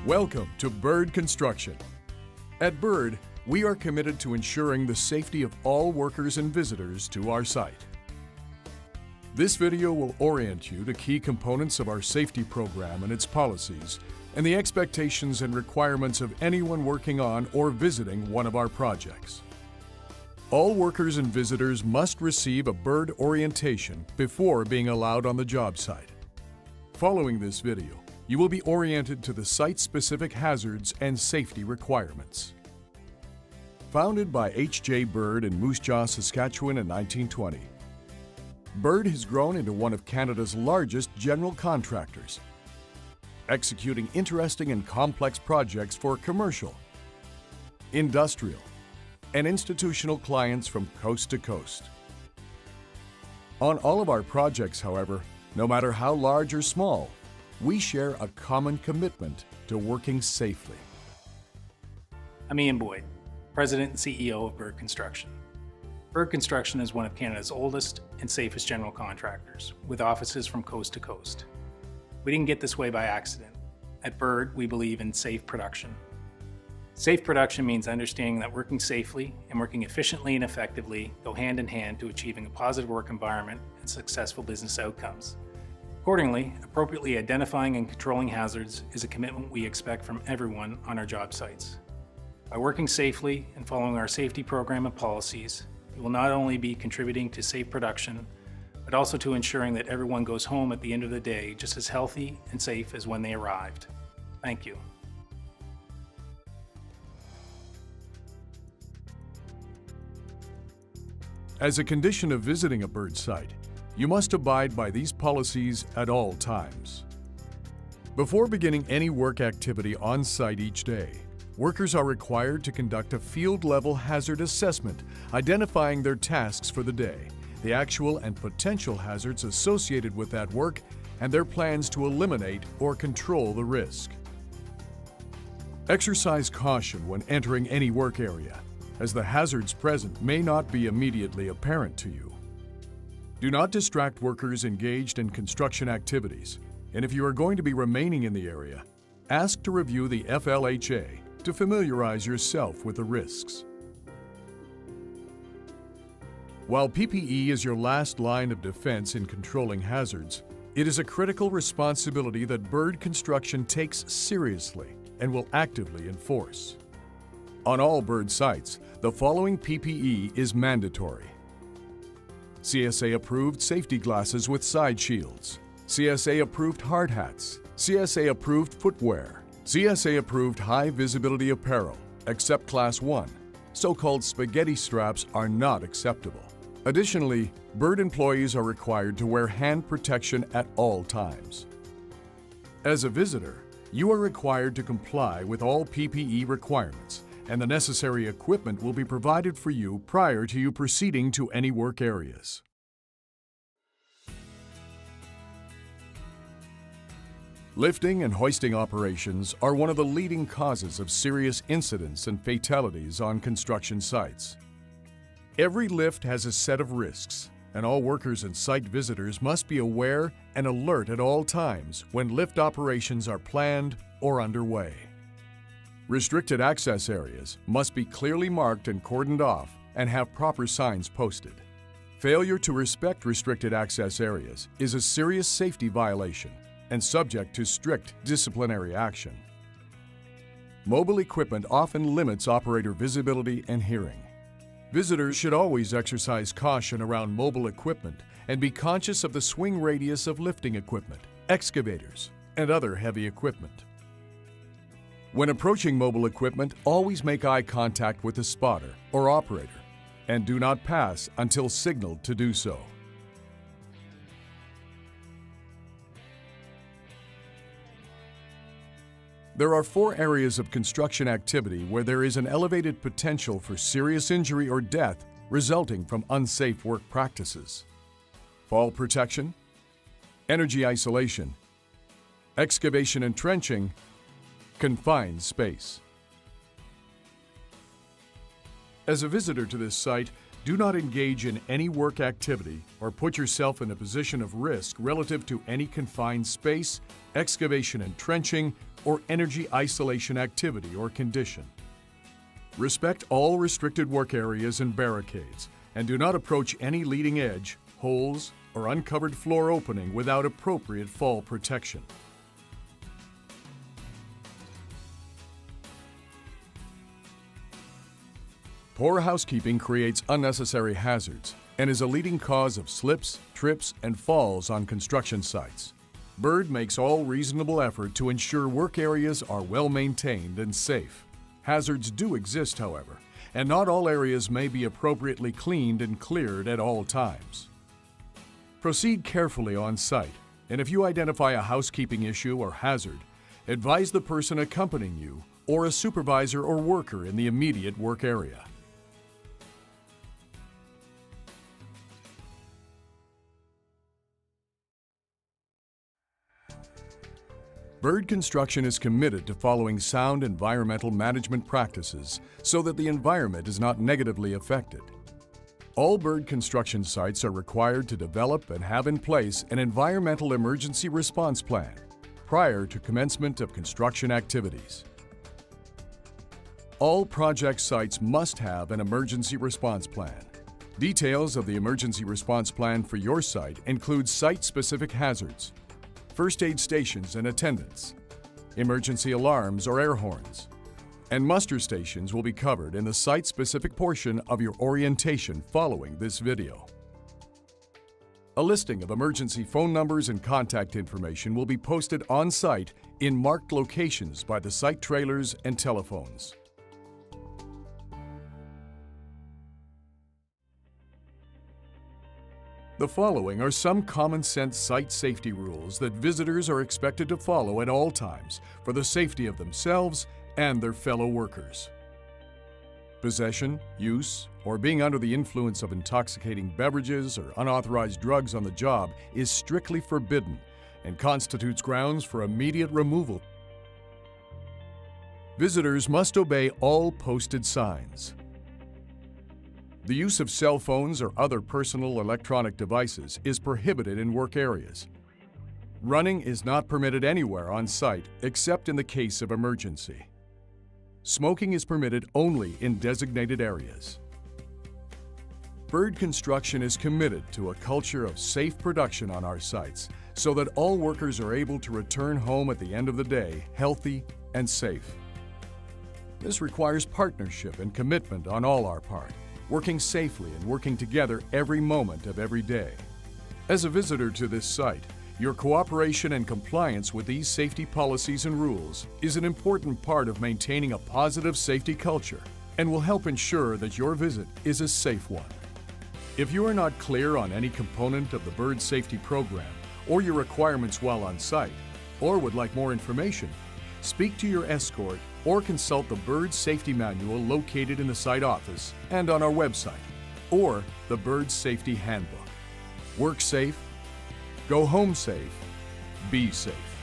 Welcome to Bird Construction. At Bird, we are committed to ensuring the safety of all workers and visitors to our site. This video will orient you to key components of our safety program and its policies, and the expectations and requirements of anyone working on or visiting one of our projects. All workers and visitors must receive a bird orientation before being allowed on the job site. Following this video, you will be oriented to the site-specific hazards and safety requirements. Founded by H.J. Bird in Moose Jaw, Saskatchewan in 1920, Bird has grown into one of Canada's largest general contractors, executing interesting and complex projects for commercial, industrial, and institutional clients from coast to coast. On all of our projects, however, no matter how large or small, we share a common commitment to working safely. I'm Ian Boyd, President and CEO of Bird Construction. Bird Construction is one of Canada's oldest and safest general contractors, with offices from coast to coast. We didn't get this way by accident. At Bird, we believe in safe production. Safe production means understanding that working safely and working efficiently and effectively go hand in hand to achieving a positive work environment and successful business outcomes. Accordingly, appropriately identifying and controlling hazards is a commitment we expect from everyone on our job sites. By working safely and following our safety program and policies, we will not only be contributing to safe production, but also to ensuring that everyone goes home at the end of the day just as healthy and safe as when they arrived. Thank you. As a condition of visiting a bird site, you must abide by these policies at all times. Before beginning any work activity on site each day, workers are required to conduct a field-level hazard assessment, identifying their tasks for the day, the actual and potential hazards associated with that work, and their plans to eliminate or control the risk. Exercise caution when entering any work area, as the hazards present may not be immediately apparent to you. Do not distract workers engaged in construction activities, and if you are going to be remaining in the area, ask to review the FLHA to familiarize yourself with the risks. While PPE is your last line of defense in controlling hazards, it is a critical responsibility that Bird Construction takes seriously and will actively enforce. On all Bird sites, the following PPE is mandatory: CSA-approved safety glasses with side shields, CSA-approved hard hats, CSA-approved footwear, CSA-approved high-visibility apparel, except Class 1. So-called spaghetti straps are not acceptable. Additionally, Bird employees are required to wear hand protection at all times. As a visitor, you are required to comply with all PPE requirements, and the necessary equipment will be provided for you prior to you proceeding to any work areas. Lifting and hoisting operations are one of the leading causes of serious incidents and fatalities on construction sites. Every lift has a set of risks, and all workers and site visitors must be aware and alert at all times when lift operations are planned or underway. Restricted access areas must be clearly marked and cordoned off and have proper signs posted. Failure to respect restricted access areas is a serious safety violation and subject to strict disciplinary action. Mobile equipment often limits operator visibility and hearing. Visitors should always exercise caution around mobile equipment and be conscious of the swing radius of lifting equipment, excavators, and other heavy equipment. When approaching mobile equipment, always make eye contact with the spotter or operator and do not pass until signaled to do so. There are 4 areas of construction activity where there is an elevated potential for serious injury or death resulting from unsafe work practices: fall protection, energy isolation, excavation and trenching, confined space. As a visitor to this site, do not engage in any work activity or put yourself in a position of risk relative to any confined space, excavation and trenching, or energy isolation activity or condition. Respect all restricted work areas and barricades, and do not approach any leading edge, holes, or uncovered floor opening without appropriate fall protection. Poor housekeeping creates unnecessary hazards and is a leading cause of slips, trips, and falls on construction sites. Bird makes all reasonable effort to ensure work areas are well maintained and safe. Hazards do exist, however, and not all areas may be appropriately cleaned and cleared at all times. Proceed carefully on site, and if you identify a housekeeping issue or hazard, advise the person accompanying you or a supervisor or worker in the immediate work area. Bird Construction is committed to following sound environmental management practices so that the environment is not negatively affected. All Bird Construction sites are required to develop and have in place an environmental emergency response plan prior to commencement of construction activities. All project sites must have an emergency response plan. Details of the emergency response plan for your site include site-specific hazards, first aid stations and attendants, emergency alarms or air horns, and muster stations will be covered in the site-specific portion of your orientation following this video. A listing of emergency phone numbers and contact information will be posted on site in marked locations by the site trailers and telephones. The following are some common-sense site safety rules that visitors are expected to follow at all times for the safety of themselves and their fellow workers. Possession, use, or being under the influence of intoxicating beverages or unauthorized drugs on the job is strictly forbidden and constitutes grounds for immediate removal. Visitors must obey all posted signs. The use of cell phones or other personal electronic devices is prohibited in work areas. Running is not permitted anywhere on site except in the case of emergency. Smoking is permitted only in designated areas. Bird Construction is committed to a culture of safe production on our sites so that all workers are able to return home at the end of the day healthy and safe. This requires partnership and commitment on all our part, working safely and working together every moment of every day. As a visitor to this site, your cooperation and compliance with these safety policies and rules is an important part of maintaining a positive safety culture and will help ensure that your visit is a safe one. If you are not clear on any component of the Bird Safety Program or your requirements while on site, or would like more information, speak to your escort or consult the Bird Safety Manual located in the site office and on our website, or the Bird Safety Handbook. Work safe, go home safe, be safe.